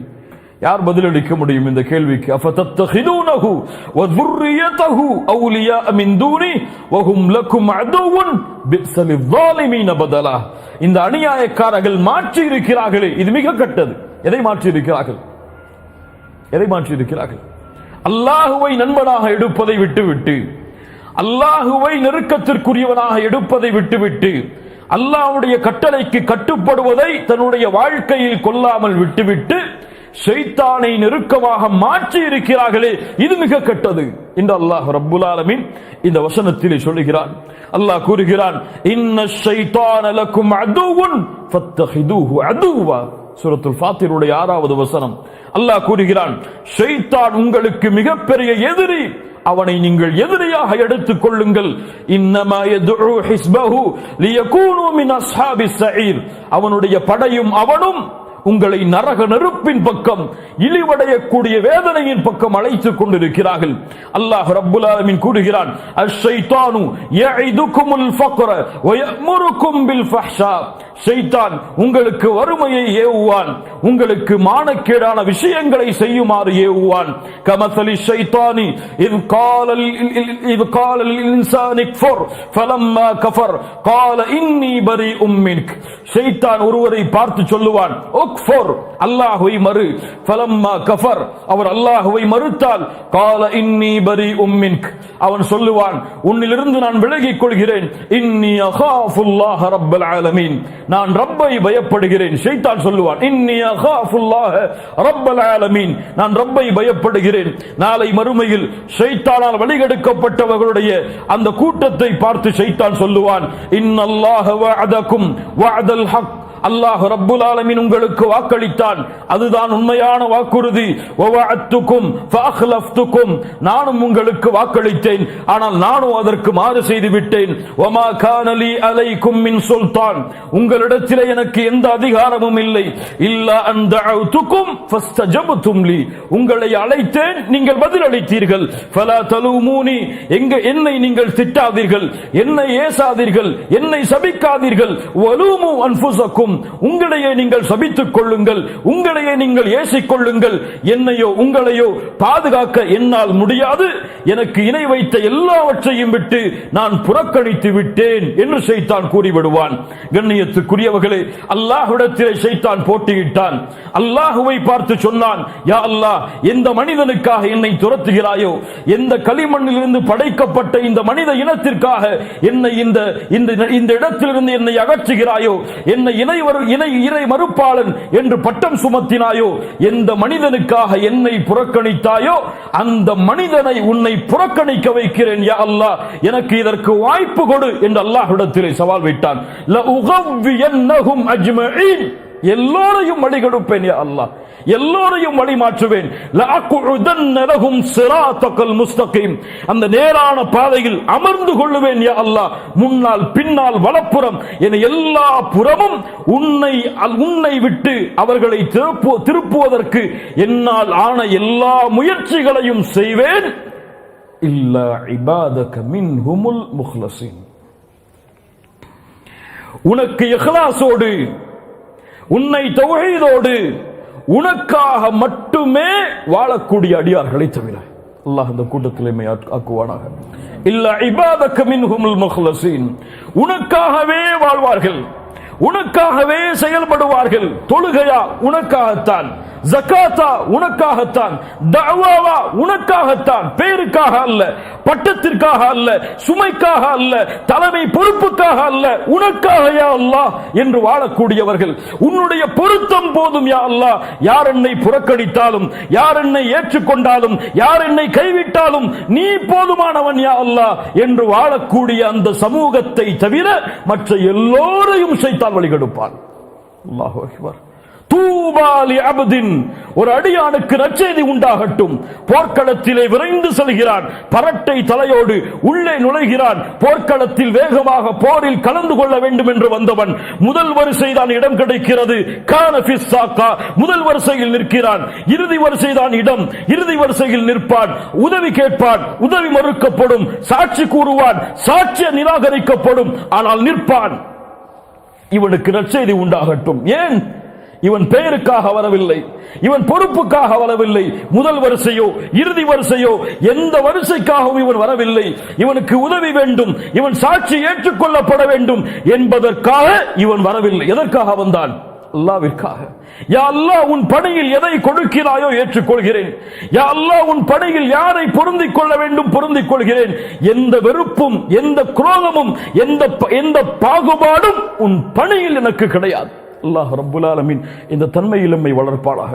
யார் பதிலளிக்க முடியும் இந்த கேள்விக்கு? அஃபதத்தஹிதூனஹு வ ذُرِّيَّتَهُ அவுலியா மின் தூனி வ ஹும் லக்கும் அதுவுன் பிஸ லில்-ظாலிமீன பதலா. இந்த அநியாயக்காரர்கள் மாற்றி இருக்கிறார்களே, இது மிக கெட்டது. எதை மாற்றி இருக்கிறார்கள்? எதை மாற்றி இருக்கிறார்கள்? அல்லாஹுவை நண்பனாக எடுப்பதை விட்டுவிட்டு, அல்லாஹுவை நெருக்கத்திற்குரியவனாக எடுப்பதை விட்டுவிட்டு, அல்லாஹ்வுடைய கட்டளைக்கு கட்டுப்படுவதை தன்னுடைய வாழ்க்கையில் கொள்ளாமல் விட்டுவிட்டு ஷைத்தானை நெருக்கமாக மாற்றி இருக்கிறார்களே, இது மிக கெட்டது என்று அல்லாஹ் ரப்புல் ஆலமீன் இந்த வசனத்திலே சொல்லுகிறான். அல்லாஹ் கூறுகிறான், இன்னஷ் ஷைத்தான லக்கும் அதுவுன் ஃபத்தஹிதூஹு அதுவா. சூரத்துல் ஃபாத்திருடைய 6வது வசனம். அல்லாஹ் கூறுகிறான், ஷைத்தான் உங்களுக்கு மிகப்பெரிய எதிரி, அவனை நீங்கள் எதிரியாக எடுத்துக் கொள்ளுங்கள். இன்னமா யதுஉ ஹிஸ்பஹு லியகூனு மின் அஸ்ஹாபிஸ் ஸஈர். அவனுடைய படையும் அவனும் உங்களை நரக நெருப்பின் பக்கம், இழிவடையக்கூடிய வேதனையின் பக்கம் அழைத்துக் கொண்டிருக்கிறார்கள். அல்லாஹ் ரப்புல் ஆலமீன் கூறுகிறான், அஷ்-ஷைத்தானு யஇதுகுமுல் ஃபக்ர வ யஅமுருகும் பில் ஃபஹ்ஷா. ஷைத்தான் உங்களுக்கு வறுமையை ஏவுவான், உங்களுக்கு மானக்கேடான விஷயங்களை செய்யுமாறு ஏவுவான். கமஸலி ஷைத்தானி இத் கால லில் இன்சானி கஃபர் ஃபலம்மா கஃபர் கால இன்னி பரீஉம் மின்க். ஷைத்தான் ஒருவரை பார்த்து சொல்லுவான், ஓ உக்ஃபுர், அல்லாஹ்வை மறு. ஃபலம்மா கஃபர், அவர் அல்லாஹ்வை மறுத்தால், கால இன்னி பரீஉம் மின்க், அவன் சொல்லுவான், உன்னிலிருந்து நான் விலகிக் கொள்கிறேன். இன்னி அகாஃபுல்லாஹ ரப்பல் ஆலமீன், நான் ரப்பை பயப்படுகிறேன். ஷைத்தான் சொல்லுவான், இன்னி அகாஃபுல்லாஹ ரப்பல் ஆலமீன், நான் ரப்பை பயப்படுகிறேன். நாளை மறுமையில் ஷைத்தானால் வழிகெடுக்கப்பட்டவர்களுடைய அந்த கூட்டத்தை பார்த்து ஷைத்தான் சொல்லுவான், இன்னல்லாஹ வஅதகும் வஅதல் ஹக், அல்லாஹ் ரப்புல் ஆலமீன் உங்களுக்கு வாக்களித்தான், அதுதான் உண்மையான வாக்குறுதி. வவஅத்துக்கும் ஃபஅக்லஃப்துக்கும், நானும் உங்களுக்கு வாக்களித்தேன், ஆனால் நானும் அதற்கு மாறு செய்து விட்டேன். வமா கான லீ அலைக்கும் மின் சுல்தான், உங்களிடத்தில் எனக்கு எந்த அதிகாரமும் இல்லை. இல்லா அன் தஅவுதுக்கும் ஃபஸ்தஜப்தும் லீ, உங்களை அழைத்தேன், நீங்கள் பதிலளித்தீர்கள். ஃபலா தலூமூனி, என்னை நீங்கள் திட்டாதீர்கள், என்னை ஏசாதீர்கள், என்னை சபிக்காதீர்கள். வலூமு அன்ஃபுஸக்கும், உங்களையே நீங்கள் சபித்துக் கொள்ளுங்கள், உங்களையே நீங்கள் ஏசிக் கொள்ளுங்கள். என்னையோ உங்களையோ பாதுகாக்க என்னால் முடியாது, எனக்கு இணை வைத்த எல்லாவற்றையும் விட்டு நான் புறக்கணித்து விட்டேன் என்று ஷைத்தான் கூறிவிடுவான். கண்ணியத்துக்குரியவர்களே, அல்லாஹ்விடத்திலே ஷைத்தான் போட்டியிட்டான். அல்லாஹ்வை பார்த்து சொன்னான், யா அல்லாஹ், எந்த மனிதனுக்காக என்னை துரத்துகிறாயோ, எந்த களிமண்ணிலிருந்து படைக்கப்பட்ட இந்த மனித இனத்திற்காக என்னை இந்த இடத்திலிருந்து என்னை அகற்றுகிறாயோ, என்னை இறை மறுப்பாளன் என்று பட்டம் சுமத்தினாயோ, எந்த மனிதனுக்காக என்னை புறக்கணித்தாயோ, அந்த மனிதனை உன்னை புறக்கணிக்க வைக்கிறேன் யா அல்லாஹ், எனக்கு இதற்கு வாய்ப்பு கொடு என்று அல்லாஹ்விடத்திலே சவால் விட்டான். லஉகவ்வியன்னஹும் அஜ்மஈன், எல்லோரையும் வழிகெடுப்பேன் யா அல்லாஹ், எல்லோரையும் வழி மாற்றுவேன். லஅகுதன்ன லஹும் ஸிராத்தகல் முஸ்தகீம், அந்த நேரான பாதையில் அமர்ந்து கொள்ளுவேன் யா அல்லாஹ், முன்னால் பின்னால் வலப்புறம் என எல்லா புறமும் உன்னை விட்டு அவர்களை திருப்புவதற்கு என்னால் ஆன எல்லா முயற்சிகளையும் செய்வேன். இல்லா இபாதக மின்ஹுமுல் முக்லஸீன், உனக்கு இஹ்லாஸோடு, உன்னை தௌஹீதோடு, உனக்காக மட்டுமே வாழக்கூடிய அடியார்களை தவிர. அல்லாஹ் அந்த கூட்டத்திலே ஆக்குவானாக. இல்லா இபாதக மின்ஹுமுல் முக்லஸீன், உனக்காகவே வாழ்வார்கள், உனக்காகவே செயல்படுவார்கள். தொழுகையா உனக்காகத்தான், ஜகாத்தா உனக்காகத்தான், தஅவாவா உனக்காகத்தான், பேருக்காக அல்ல, பட்டத்திற்காக அல்ல, சுமைக்காக அல்ல, தலைமை பொறுப்புக்காக அல்ல, உனக்காக யா அல்லாஹ் என்று வாழக்கூடியவர்கள். உன்னுடைய பொருத்தம் போதும் யா அல்லாஹ், யார் என்னை புறக்கணித்தாலும், யார் என்னை ஏற்றுக்கொண்டாலும், யார் என்னை கைவிட்டாலும் நீ போதுமானவன் யா அல்லாஹ் என்று வாழக்கூடிய அந்த சமூகத்தை தவிர மற்ற எல்லோரையும் ஷைத்தான் வழிகெடுப்பான். அல்லாஹு அக்பர். தூபா லி அப்தின், ஒரு அடியானுக்கு நற்செய்தி உண்டாகட்டும். போர்க்களத்திலே விரைந்து செல்கிறான், பரட்டை தலையோடு உள்ளே நுழைகிறான். போர்க்களத்தில் வேகமாக போரில் கலந்து கொள்ள வேண்டும் என்று வந்தவன் முதல் வரிசைதான் இடம் கிடைக்கிறது. கான ஃபிஸ் சாக்கா, முதல் வரிசையில் நிற்கிறான். இறுதி வரிசைதான் இடம், இறுதி வரிசையில் நிற்பான். உதவி கேட்பான், உதவி மறுக்கப்படும். சாட்சி கூறுவான், சாட்சிய நிராகரிக்கப்படும். ஆனால் நிற்பான். இவனுக்கு நற்செய்தி உண்டாகட்டும். ஏன்? இவன் பெயருக்காக வரவில்லை, இவன் பொறுப்புக்காக வரவில்லை. முதல் வரிசையோ இறுதி வரிசையோ எந்த வரிசைக்காகவும் இவன் வரவில்லை. இவனுக்கு உதவி வேண்டும், இவன் சாட்சி ஏற்றுக்கொள்ளப்பட வேண்டும் என்பதற்காக இவன் வரவில்லை. எதற்காக வந்தான்? அல்லாஹ்விற்காக. யா அல்லாஹ், உன் பணியில் எதை கொடுக்கிறாயோ ஏற்றுக்கொள்கிறேன். யா அல்லாஹ், உன் பணியில் யாரை பொருந்திக் கொள்ள வேண்டும் பொருந்திக் கொள்கிறேன். எந்த வெறுப்பும், எந்த குரோதமும், எந்த பாகுபாடும் உன் பணியில் எனக்கு கிடையாது. அல்லாஹ் ரப்புல் ஆலமீன் இந்த தன்மையில் எம்மை வளர்ப்பாளாக.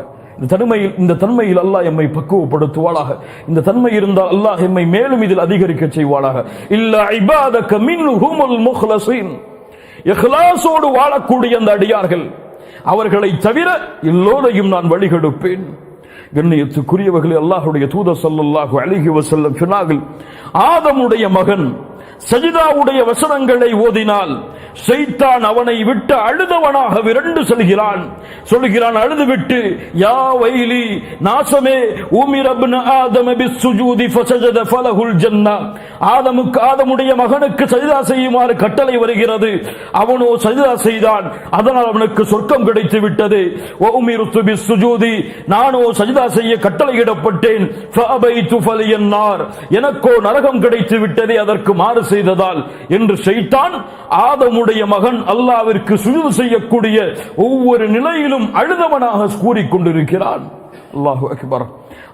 இந்த தன்மையில் அல்லாஹ் எம்மை பக்குவப்படுத்துவாளாக. இந்த தன்மை இருந்தால் அல்லாஹ் எம்மை மேலும் இதில் அதிகரிக்க செய்வாளாக. இல்லா இபாதக மின்ஹுமுல் முக்லஸீன், இஹ்லாஸோடு வாழக்கூடிய அந்த அடியார்கள், அவர்களை தவிர எல்லோரையும் நான் வழிகெடுப்பேன். கண்ணியத்துக்குரியவர்களே, அல்லாஹ்வுடைய தூதர் ஸல்லல்லாஹு அலைஹி வஸல்லம் சொன்னார்கள், ஆதமுடைய மகன் சஜிதாவுடைய வசனங்களை ஓதினால் ஷைத்தான் அவனை விட்டு அழுதவனாக விரண்டு சொல்கிறான். அழுதுவிட்டு, யா வைலி, நாசமே, உமிர இப்னு ஆதம பிஸ்ஸுஜூதி ஃபஸஜத ஃபலஹுல் ஜன்னah, ஆதமுடைய மகனுக்கு சஜிதா செய்யுமாறு கட்டளை வருகிறது. அவனோ சஜிதா செய்தான், அதனால் அவனுக்கு சொர்க்கம் கிடைத்து விட்டது. வ உமிர்து பிஸ்ஸுஜூதி, நானோ சஜிதா செய்ய கட்டளையிடப்பட்டேன். ஃபஅபைது ஃபலியன்னார், எனக்கோ நரகம் கிடைத்து விட்டதே அதற்கு மாறு செய்ததால் என்று ஷைத்தான் ஆதமுடைய ஆதமுடைய மகன் அல்லாஹ்விற்கு சுஜூத் செய்யக்கூடிய ஒவ்வொரு நிலையிலும் அழுதவனாக கூறிக்கொண்டிருக்கிறான். அல்லாஹு அக்பர்.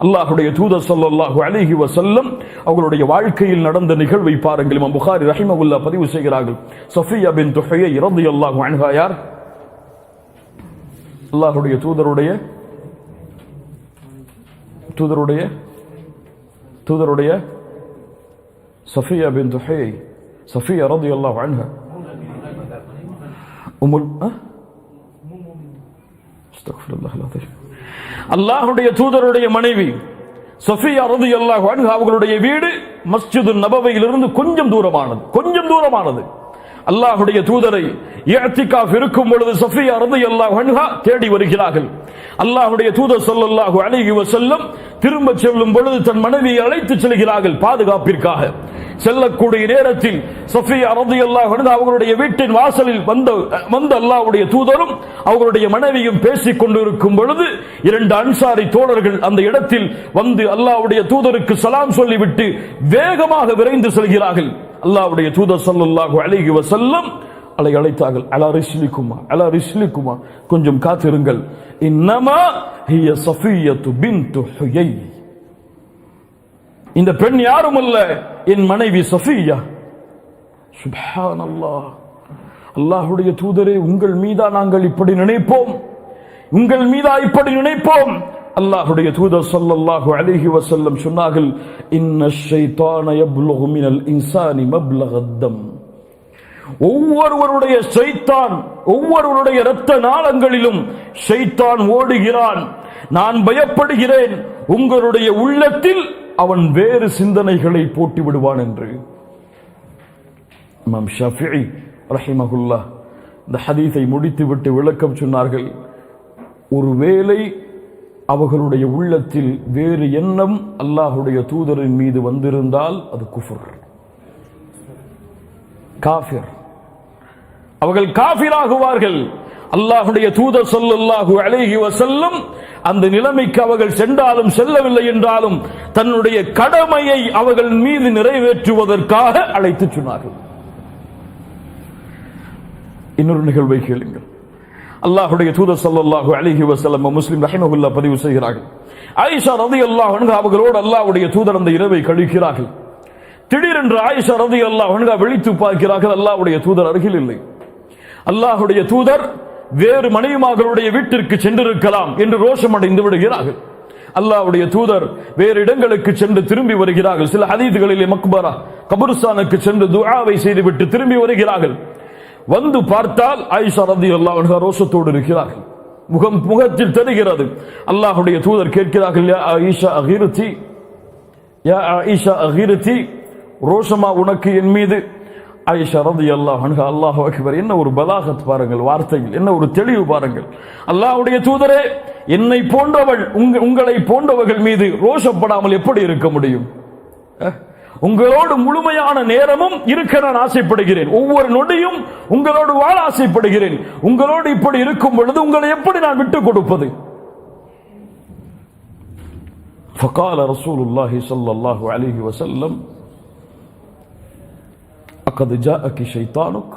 அல்லாஹ்வுடைய தூதர் ஸல்லல்லாஹு அலைஹி வஸல்லம் அவர்களுடைய வாழ்க்கையில் நடந்த நிகழ்வை பாருங்கள். இமாம் புகாரி ரஹிமஹுல்லாஹ் பதிவு செய்கிறார்கள். சஃபியா பின்த் ஹுயை ரலியல்லாஹு அன்ஹா யார்? அல்லாஹ்வுடைய தூதருடைய சஃபியா பின்த் ஹுயை, சஃபியா ரலியல்லாஹு அன்ஹா அல்லாஹ்வுடைய தூதருடைய மனைவி சஃபியா ரலியல்லாஹு அன்ஹா அவர்களுடைய வீடு மஸ்ஜிது நபவியிலிருந்து கொஞ்சம் தூரமானது. அல்லாஹ்வுடைய தூதரை இஅ்திகாஃப் இருக்கும் பொழுது சஃபியா ரலியல்லாஹு அன்ஹா தேடி வருகிறார்கள். அல்லாஹ்வுடைய தூதர் ஸல்லல்லாஹு அலைஹி வஸல்லம் திரும்ப செல்லும் பொழுது தன் மனைவியை அழைத்து செல்கிறார்கள் பாதுகாப்பிற்காக. செல்லக்கூடிய நேரத்தில் சஃபியா ரலியல்லாஹு அன்ஹா அவர்களுடைய வீட்டின் வாசலில் வந்த அல்லாஹ்வுடைய தூதரும் அவர்களுடைய மனைவியும் பேசிக் கொண்டிருக்கும் பொழுது இரண்டு அன்சாரி தோழர்கள் அந்த இடத்தில் வந்து அல்லாஹ்வுடைய தூதருக்கு சலாம் சொல்லிவிட்டு வேகமாக விரைந்து செல்கிறார்கள். அல்லாஹ்வுடைய தூதர் ஸல்லல்லாஹு அலைஹி வஸல்லம் அழைத்தார்கள். அலா ரிஸ்லிக்குமா, கொஞ்சம் காத்திருங்கள். இன்னமா ஹிய சஃபியத்து பின்த் ஹுயை, இந்த பெண் யாரும் அல்ல, என் மனைவி சஃபியா. சுப்ஹானல்லாஹ். அல்லாஹ்வுடைய தூதரே, உங்கள் மீதா நாங்கள் இப்படி நினைப்போம், உங்கள் மீதா இப்படி நினைப்போம். அல்லாஹ்வுடைய தூதர் ஸல்லல்லாஹு அலைஹி வஸல்லம் சொன்னார்கள், இன்ன ஷைத்தான யப்லுகு மினல் இன்சானி மப்லகத் தம். ஒவ்வொருவருடைய இரத்த நாளங்களிலும் ஷைத்தான் ஓடுகிறான். நான் பயப்படுகிறேன் உங்களுடைய உள்ளத்தில் அவன் வேறு சிந்தனைகளை போட்டு விடுவான் என்று. இமாம் ஷாஃபிஈ ரஹிமஹுல்லாஹ் இந்த ஹதீஸை முடித்துவிட்டு விளக்கம் சொன்னார்கள். ஒருவேளை அவர்களுடைய உள்ளத்தில் வேறு எண்ணம் அல்லாஹ்வுடைய தூதரின் மீது வந்திருந்தால் அது குஃப்ர், காஃபிர், அவர்கள் காஃபிராகுவார்கள். அல்லாஹ்வுடைய தூதர் ஸல்லல்லாஹு அலைஹி வஸல்லம் அந்த நிலைமைக்கு அவர்கள் சென்றாலும் செல்லவில்லை என்றாலும் தன்னுடைய கடமையை அவர்கள் மீது நிறைவேற்றுவதற்காக அழைத்து சொன்னார்கள். இன்னொரு நிகழ்வை கேளுங்கள். அல்லாஹ்வுடைய தூதர் ஸல்லல்லாஹு அலைஹி வஸல்லம் முஸ்லிம் ரஹிமஹுல்லாஹ் பதிவு செய்கிறார்கள். ஆயிஷா ரலியல்லாஹு அன்ஹா அவர்களோடு அல்லாஹ்வுடைய தூதர் அந்த இரவை கழிக்கிறார்கள். திடீரென்று ஆயிஷா ரலியல்லாஹு அன்ஹா விழித்து பார்க்கிறார்கள், அல்லாஹ்வுடைய தூதர் அருகில் இல்லை. அல்லாஹ்வுடைய தூதர் வேறு மனைவிமார்களுடைய வீட்டிற்கு சென்றிருக்கலாம் என்று ரோஷம் அடைந்து விடுகிறார்கள். அல்லாஹ்வுடைய தூதர் வேறு இடங்களுக்கு சென்று திரும்பி வருகிறார்கள். சில ஹதீதுகளிலே மக்பரா கபருஸ்தானுக்கு சென்று துஆவை செய்துவிட்டு திரும்பி வருகிறார்கள். வந்து பார்த்தால் ஆயிஷா ரலியல்லாஹு அன்ஹா ரோஷத்தோடு இருக்கிறார்கள். முகத்தில் தெரிகிறது. அல்லாஹ்வுடைய தூதர் கேட்கிறார்கள், யா ஆயிஷா அகிர்தி, யா ஆயிஷா அகிர்தி, ரோஷமா உனக்கு என் மீது? ஆயிஷா ரலியல்லாஹு அன்ஹா, அல்லாஹு அக்பர், என்ன ஒரு பலாகத் பாருங்கள், வார்த்தையில் என்ன ஒரு தெளிவு பாருங்கள். அல்லாஹ்வுடைய தூதரே, என்னை போன்றவள் உங்களை போன்றவர்கள் மீது ரோஷப்படாமல் எப்படி இருக்க முடியும்? உங்களோடு முழுமையான நேரமும் இருக்க நான் ஆசைப்படுகிறேன், ஒவ்வொரு நொடியும் உங்களோடு வாழ ஆசைப்படுகிறேன். உங்களோடு இப்படி இருக்கும் பொழுது உங்களை எப்படி நான் விட்டுக் கொடுப்பது? فقال رسول الله صلى الله عليه وسلم அகது ஜாஅகி ஷைத்தானுக்,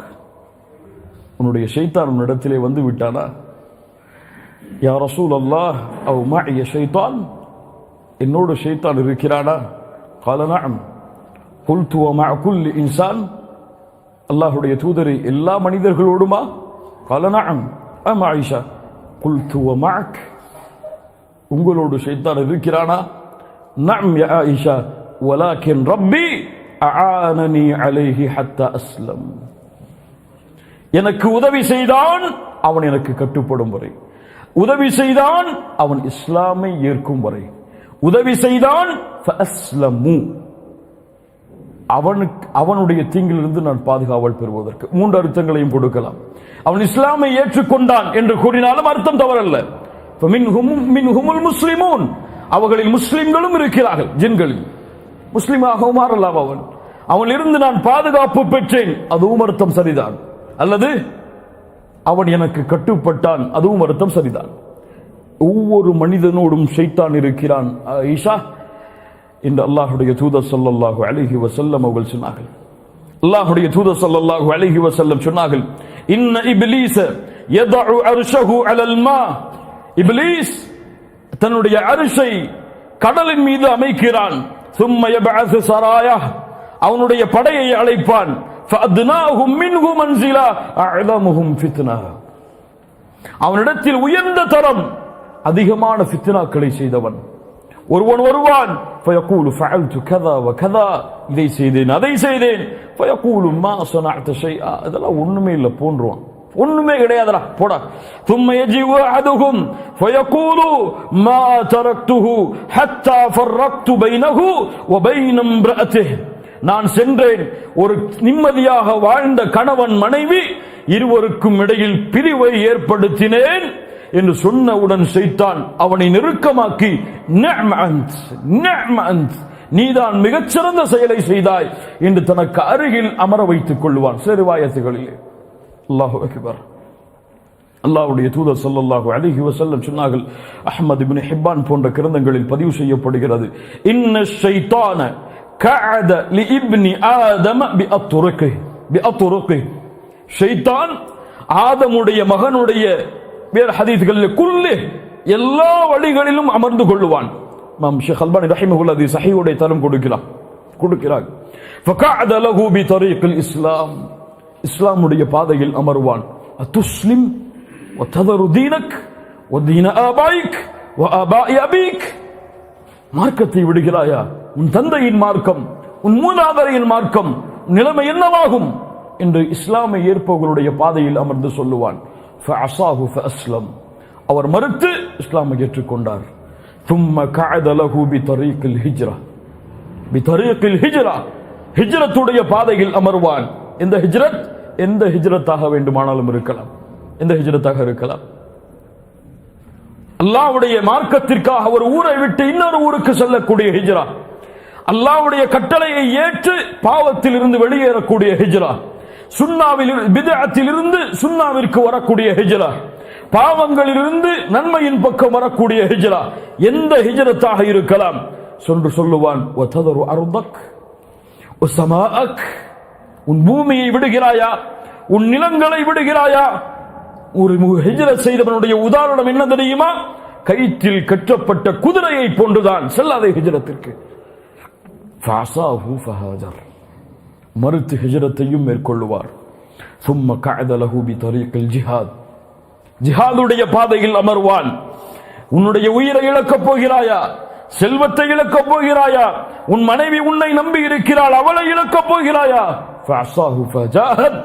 உன்னுடைய ஷைத்தான் உன்னிடத்திலே வந்து விட்டானா? யா ரசூல் அல்லாஹ், அவ் மஅய ஷைத்தான், என்னோடு ஷைத்தான் இருக்கிறானா? قال نعم قلت ومع كل انسان, அல்லாஹ்வுடைய தூதரே, எல்லா மனிதர்களோடுமா? قال نعم ام عائشة قلت ومعك, உங்களோடு ஷைத்தான் இருக்கிறானா? نعم يا عائشة ولكن ربي அஆனனி அலைஹி ஹத்தா அஸ்லம், எனக்கு உதவி செய்தான் அவன் எனக்கு கட்டுப்படும் வரை, உதவி செய்தான் அவன் இஸ்லாமை ஏற்கும் வரை, உதவி செய்தான் ஃபஅஸ்லமு, அவனுடைய தீங்கிலிருந்து நான் பாதுகாவல் பெறுவதற்கு. மூன்று அர்த்தங்களையும் கொடுக்கலாம். அவன் இஸ்லாமை ஏற்றுக்கொண்டான் என்று கூறினாலும் அர்த்தம் தவறல்ல. மின்ஹுமுல் முஸ்லிமூன், அவர்களில் முஸ்லிம்களும் இருக்கிறார்கள், ஜின்களில் முஸ்லிமாக மாறலாம். அவனிலிருந்து நான் பாதுகாப்பு பெற்றேன், அதுவும் அர்த்தம் சரிதான். அல்லது அவன் எனக்கு கட்டுப்பட்டான், அதுவும் அர்த்தம் சரிதான். ஒவ்வொரு மனிதனோடும் ஷைத்தான் இருக்கிறான் ஈஷா என்று அல்லாஹ்வுடைய தூதர் ஸல்லல்லாஹு அலைஹி வஸல்லம் அவர்கள் சொன்னார்கள். அல்லாஹ்வுடைய தூதர் ஸல்லல்லாஹு அலைஹி வஸல்லம் சொன்னார்கள், இன்ன இப்லீஸ யதஉ அர்ஷஹு அலல் மா, இப்லீஸ் தன்னுடைய அரிஷை கடலின் மீது அமைக்கிறான். சும்ம யபஅஸு ஸராயஹ், அவனுடைய படையை அழைப்பான். ஃபஅத்னாஹும் மின்ஹு மன்சிலா அஅலமுஹும் ஃபித்னா, அவனிடத்தில் உயர்ந்த தரம், அதிகமான ஃபித்னாக்களை செய்தவன் ஒருவன் வருவான். ஃபயகூலு ஃபஅல்து கதா வ கதா, இதை செய்தேன் அதை செய்தேன். ஃபயகூலு மா ஸனஅத ஷைஆ, அதெல்லாம் ஒண்ணுமே இல்ல போன்றுவான், ஒண்ணுமே கிடையாதுடா போடா. ثم يجيء احدهم فيقول ما تركته حتى فرقت بينه وبين امراته, நான் சென்றேன், ஒரு நிம்மதியாக வாழ்ந்த கணவன் மனைவி இருவருக்கும் இடையில் பிரிவை ஏற்படுத்தினேன் என்று சொன்னவுடன் ஷைத்தான் அவனை நெருக்கமாக்கி நிஅம அன்த், நீதான் மிகச்சிறந்த செயலை செய்தாய் என்று தனக்கு அருகில் அமர வைத்துக் கொள்வான். சில ரிவாயத்துகளிலே அல்லாஹு அக்பர். அல்லாஹ்வுடைய தூதர் ஸல்லல்லாஹு அலைஹி வஸல்லம் சொன்னார்கள், அஹ்மத் இப்னு ஹிப்பான் போன்ற கிரந்தங்களில் பதிவு செய்யப்படுகிறது, இன்ன ஷைத்தான கஅத லிஇப்னி ஆதம பிஅத்ருகி, ஷைத்தான் ஆதமுடைய மகனுடைய, வேறு ஹதீஸ்களில் குல்லு, எல்லா வழிகளிலும் அமர்ந்து கொள்வான். இமாம் ஷேக் அல்பானி ரஹிமஹுல்லாஹ் தி சஹீஹுடைய தரம் கொடுக்கிறார். ஃபகஅத லஹு பி தரீகில் இஸ்லாம், இஸ்லாமுடைய பாதையில் அமர்வான். அத்துஸ்லிம் வ ததரு தீனக் வ தீன ஆபாயிக் வ ஆபாஇ அபீக், மார்க்கத்தை விடுகிறாயா, உன் தந்தையின் மார்க்கம், உன் மூதாதையின் மார்க்கம், நிலைமை என்னவாகும் என்று இஸ்லாமை ஏற்பவர்களுடைய பாதையில் அமர்ந்து சொல்லுவான். ஃபஅஸாஹு ஃபஅஸ்லம், அவர் மறுத்து இஸ்லாமை ஏற்றுக்கொண்டார். ثم قعد له بطريق الهجرة, بطريق الهجرة, ஹிஜ்ரத்துடைய பாதையில் அமர்வான். இந்த ஹிஜ்ரத் எந்த ஹிஜ்ரத்தாக வேண்டுமானாலும் இருக்கலாம், எந்த ஹிஜ்ரத்தாக இருக்கலாம். அல்லாஹ்வுடைய மார்க்கத்திற்காக ஒரு ஊரை விட்டு இன்னொரு ஊருக்கு செல்லக்கூடிய ஹிஜ்ரா, அல்லாஹ்வுடைய கட்டளையை ஏற்று பாவத்தில் இருந்து வெளியேறக்கூடிய ஹிஜ்ரா, சுன்னாவில் பித்அத்தில் இருந்து சுன்னாவிற்கு வரக்கூடிய ஹிஜ்ரா, பாவங்களிலிருந்து நன்மையின் பக்கம் வரக்கூடிய ஹிஜ்ரா, எந்த ஹிஜ்ரத்தாக இருக்கலாம். சொல்லுவான், வததரு அர்தக் வஸமாஅக், உன் பூமியை விடுகிறாயா, உன் நிலங்களை விடுகிறாயா. ஒரு ஹிஜ்ரத் செய்தவனுடைய உதாரணம் என்ன தெரியுமா? கயிற்றில் கட்டப்பட்ட குதிரையை போன்றுதான், செல்லாத ஹிஜ்ரத்திற்கு. ஃபஅஸாஹு ஃபஹாஜர், மறுத்து ஹிஜ்ரத்தையும் மேற்கொள்வார். ثم قعد له بطريق الجهاد, ஜிஹாதுடைய பாதையில் அமர்வான். உன்னுடைய உயிரை இழக்கப் போகிறாயா, செல்வத்தை இழக்கப் போகிறாயா, உன் மனைவி உன்னை நம்பி இருக்கிறாள், அவளை இழக்கப் போகிறாயா. ஃபஅஸாஹு ஃபஜாஹத்,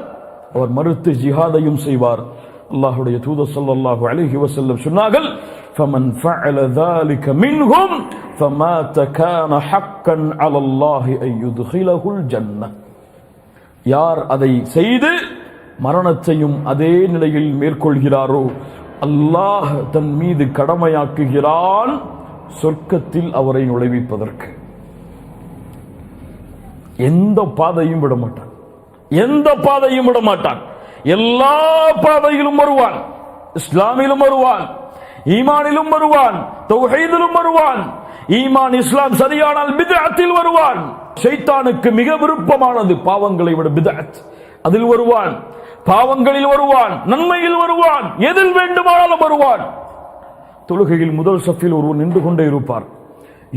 அவர் மறுத்து ஜிஹாதையும் செய்வார். அல்லாஹ்வுடைய தூதர் ஸல்லல்லாஹு அலைஹி வஸல்லம் சொன்னார்கள், ஃபமன் ஃபஅல ذلك منهم فمات كان حقا على الله ان يدخله الجنة, யார் அதை செய்து மரணத்தையும் அதே நிலையில் மேற்கொள்கிறாரோ அல்லாஹ் தன் மீது கடமையாக்குகிறான் சொர்க்கத்தில் அவரை நுழைவிப்பதற்கு. எந்த பாதையும் விட மாட்டான், எந்த பாதையும் விட மாட்டான், எல்லா பாதையிலும் வருவான். இஸ்லாமிலும் வருவான், ஈமானிலும் வருவான், தௌஹீதிலும் வருவான். ஈமான் இஸ்லாம் சரியானால் பித்அத்தில் வருவான். ஷைத்தானுக்கு மிக விருப்பமானது பாவங்களை விட பித்அத், அதில் வருவான். பாவங்களில் வருவான், நன்மையில் வருவான், எதில் வேண்டுமானாலும் வருவான். தொழுகையில் முதல் சஃபில் ஒருவர் நின்று கொண்டே இருப்பார்.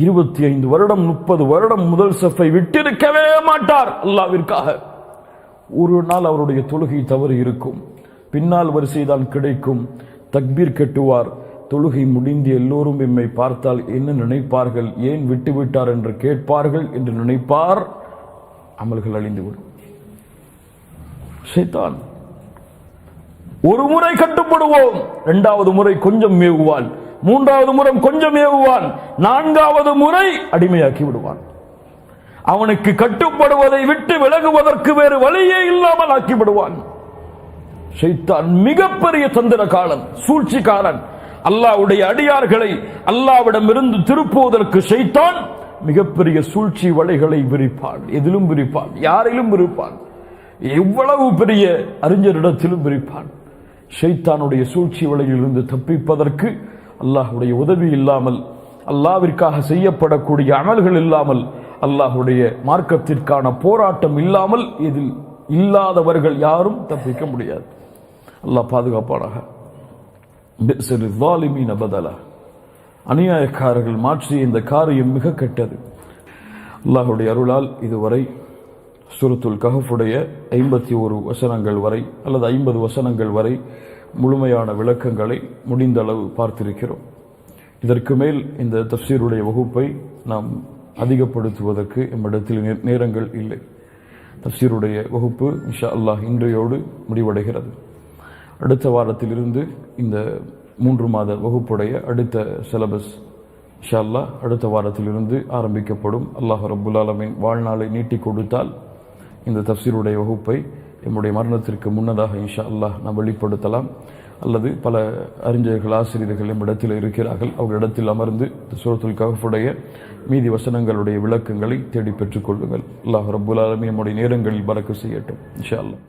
25 வருடம் 30 வருடம் முதல் சஃபை விட்டிருக்கவே மாட்டார் அல்லாஹ்விற்காக. ஒரு நாள் அவருடைய தொழுகை தவறு இருக்கும், பின்னால் வரிசைதான் கிடைக்கும். தக்பீர் கட்டுவார். தொழுகை முடிந்து எல்லோரும் எம்மை பார்த்தால் என்ன நினைப்பார்கள், ஏன் விட்டுவிட்டார் என்று கேட்பார்கள் என்று நினைப்பார். அமல்கள் அழிந்துவிடும். ஷைத்தான் ஒரு முறை கட்டுப்படுவோம், இரண்டாவது முறை கொஞ்சம் ஏவுவான், மூன்றாவது முறை கொஞ்சம் ஏவுவான், நான்காவது முறை அடிமையாக்கி விடுவான். அவனுக்கு கட்டுப்படுவதை விட்டு விலகுவதற்கு வேறு வழியே இல்லாமல் ஆக்கி விடுவான். ஷைத்தான் மிகப்பெரிய தந்திரக்காரன், சூழ்ச்சிக்காரன். அல்லாஹ்வுடைய அடியார்களை அல்லாஹ்விடமிருந்து திருப்புவதற்கு ஷைத்தான் மிகப்பெரிய சூழ்ச்சி வலைகளை விரிப்பான். எதிலும் விரிப்பான், யாரிலும் விரிப்பான், எவ்வளவு பெரிய அறிஞரிடத்திலும் விரிப்பான். ஷைத்தானுடைய சூழ்ச்சி வலையிலிருந்து தப்பிப்பதற்கு அல்லாஹ்வுடைய உதவி இல்லாமல், அல்லாஹ்விற்காக செய்யப்படக்கூடிய அமல்கள் இல்லாமல், அல்லாஹுடைய மார்க்கத்திற்கான போராட்டம் இல்லாமல் இதில் இல்லாதவர்கள் யாரும் தப்பிக்க முடியாது. அல்லாஹ் பாதுகாப்பானாக. அநியாயக்காரர்கள் மாற்றிய இந்த காரியம் மிக கெட்டது. அல்லாஹுடைய அருளால் இதுவரை சூரத்துல் கஹஃபுடைய 51 வசனங்கள் வரை அல்லது 50 வசனங்கள் வரை முழுமையான விளக்கங்களை முடிந்த அளவு பார்த்திருக்கிறோம். இதற்கு மேல் இந்த தஃப்சீருடைய வகுப்பை நாம் அதிகப்படுத்துவதற்கு எம்மிடத்தில் நேரங்கள் இல்லை. தஃப்சீருடைய வகுப்பு இன்ஷா அல்லாஹ் இன்றையோடு முடிவடைகிறது. அடுத்த வாரத்திலிருந்து இந்த 3 மாத வகுப்புடைய அடுத்த சிலபஸ் இன்ஷா அல்லாஹ் அடுத்த வாரத்திலிருந்து ஆரம்பிக்கப்படும். அல்லாஹ் ரப்புல் ஆலமீன் வாழ்நாளை நீட்டி கொடுத்தால் இந்த தஃப்சீருடைய வகுப்பை என்னுடைய மரணத்திற்கு முன்னதாக இன்ஷா அல்லாஹ் நாம் வெளிப்படுத்தலாம். அல்லது பல அறிஞர்கள் ஆசிரியர்கள் நம்மிடத்தில் இருக்கிறார்கள். அவர்களிடத்தில் அமர்ந்து சூரத்துல் கஹஃபுடைய மீதி வசனங்களுடைய விளக்கங்களை தேடி பெற்றுக் கொள்ளுங்கள். அல்லாஹ் ரப்புல் ஆலமீன் நம்முடைய நேரங்களில் பரக்கத் செய்யட்டும் இன்ஷா அல்லாஹ்.